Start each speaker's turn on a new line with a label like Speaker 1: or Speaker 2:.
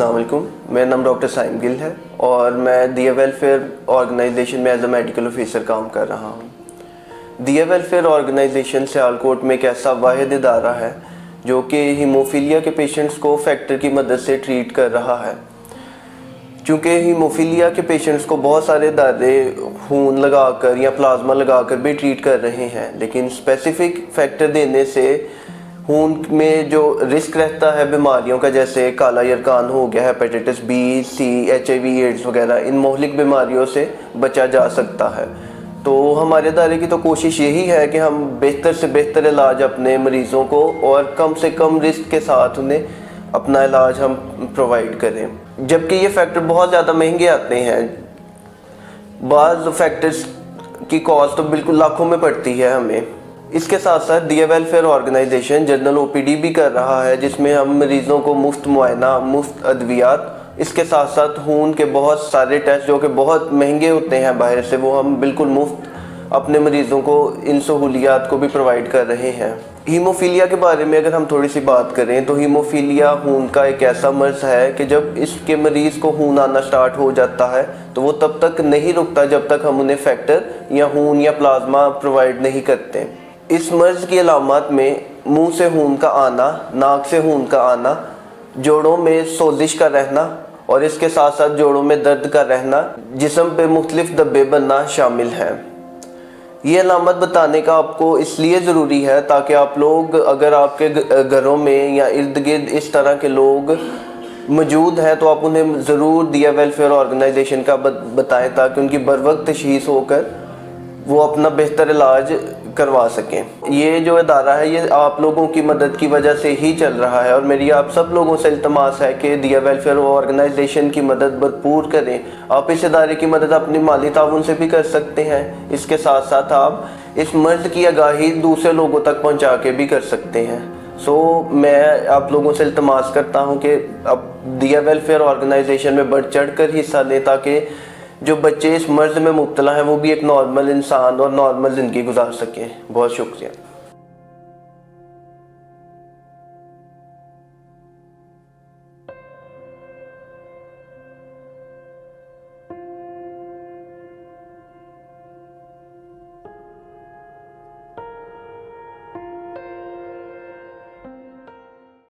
Speaker 1: अस्सलाम वालेकुम। मेरा नाम डॉक्टर साइम गिल है और मैं दिया वेलफेयर ऑर्गेनाइजेशन में एज अ मेडिकल ऑफिसर काम कर रहा हूँ। दिया वेलफेयर ऑर्गेनाइजेशन सियालकोट में एक ऐसा वाहिद इदारा है जो कि हीमोफीलिया के पेशेंट्स को फैक्टर की मदद से ट्रीट कर रहा है। चूँकि हीमोफीलिया के पेशेंट्स को बहुत सारे इदारे खून लगाकर या प्लाज्मा लगाकर भी ट्रीट कर रहे हैं, लेकिन स्पेसिफिक फैक्टर देने से खून में जो रिस्क रहता है बीमारियों का, जैसे काला यरकान हो गया, हेपेटाइटिस बी, सी, HIV, एड्स वगैरह, इन मोहलिक बीमारियों से बचा जा सकता है। तो हमारे इदारे की तो कोशिश यही है कि हम बेहतर से बेहतर इलाज अपने मरीज़ों को और कम से कम रिस्क के साथ उन्हें अपना इलाज हम प्रोवाइड करें। जबकि ये फैक्टर बहुत ज़्यादा महंगे आते हैं, बाज़ फैक्टर्स की कॉस्ट तो बिल्कुल लाखों में पड़ती है हमें। इसके साथ साथ दिया वेलफेयर ऑर्गेनाइजेशन जनरल OPD भी कर रहा है, जिसमें हम मरीज़ों को मुफ्त मुआयना, मुफ्त अद्वियात, इसके साथ साथ खून के बहुत सारे टेस्ट जो कि बहुत महंगे होते हैं बाहर से, वो हम बिल्कुल मुफ्त अपने मरीज़ों को इन सहूलियात को भी प्रोवाइड कर रहे हैं। हीमोफीलिया के बारे में अगर हम थोड़ी सी बात करें तो हीमोफीलिया खून का एक ऐसा मर्ज़ है कि जब इसके मरीज़ को खून आना स्टार्ट हो जाता है तो वो तब तक नहीं रुकता जब तक हम उन्हें फैक्टर या खून या प्लाज्मा प्रोवाइड नहीं करते। इस मर्ज़ की अलामत में मुंह से खून का आना, नाक से खून का आना, जोड़ों में सोजिश का रहना और इसके साथ साथ जोड़ों में दर्द का रहना, जिस्म पे मुख्तलिफ धब्बे बनना शामिल है। ये अलामत बताने का आपको इसलिए ज़रूरी है ताकि आप लोग, अगर आपके घरों में या इर्द गिर्द इस तरह के लोग मौजूद हैं, तो आप उन्हें ज़रूर दिया वेलफेयर ऑर्गेनाइजेशन का बताएं ताकि उनकी बर वक्त तशख़ीस होकर वो अपना बेहतर इलाज करवा सकें। ये जो इदारा है ये आप लोगों की मदद की वजह से ही चल रहा है और मेरी आप सब लोगों से इल्तमास है कि दिया वेलफेयर ऑर्गेनाइजेशन की मदद भरपूर करें। आप इस इदारे की मदद अपनी माली ताउन से भी कर सकते हैं। इसके साथ साथ आप इस मर्ज़ की आगाही दूसरे लोगों तक पहुँचा के भी कर सकते हैं। मैं आप लोगों से इल्तमास करता हूँ कि आप दिया वेलफेयर ऑर्गेनाइजेशन में बढ़ चढ़ कर हिस्सा लें ताकि जो बच्चे इस मर्ज़ में मुब्तला हैं वो भी एक नॉर्मल इंसान और नॉर्मल ज़िंदगी गुजार सकें। बहुत शुक्रिया।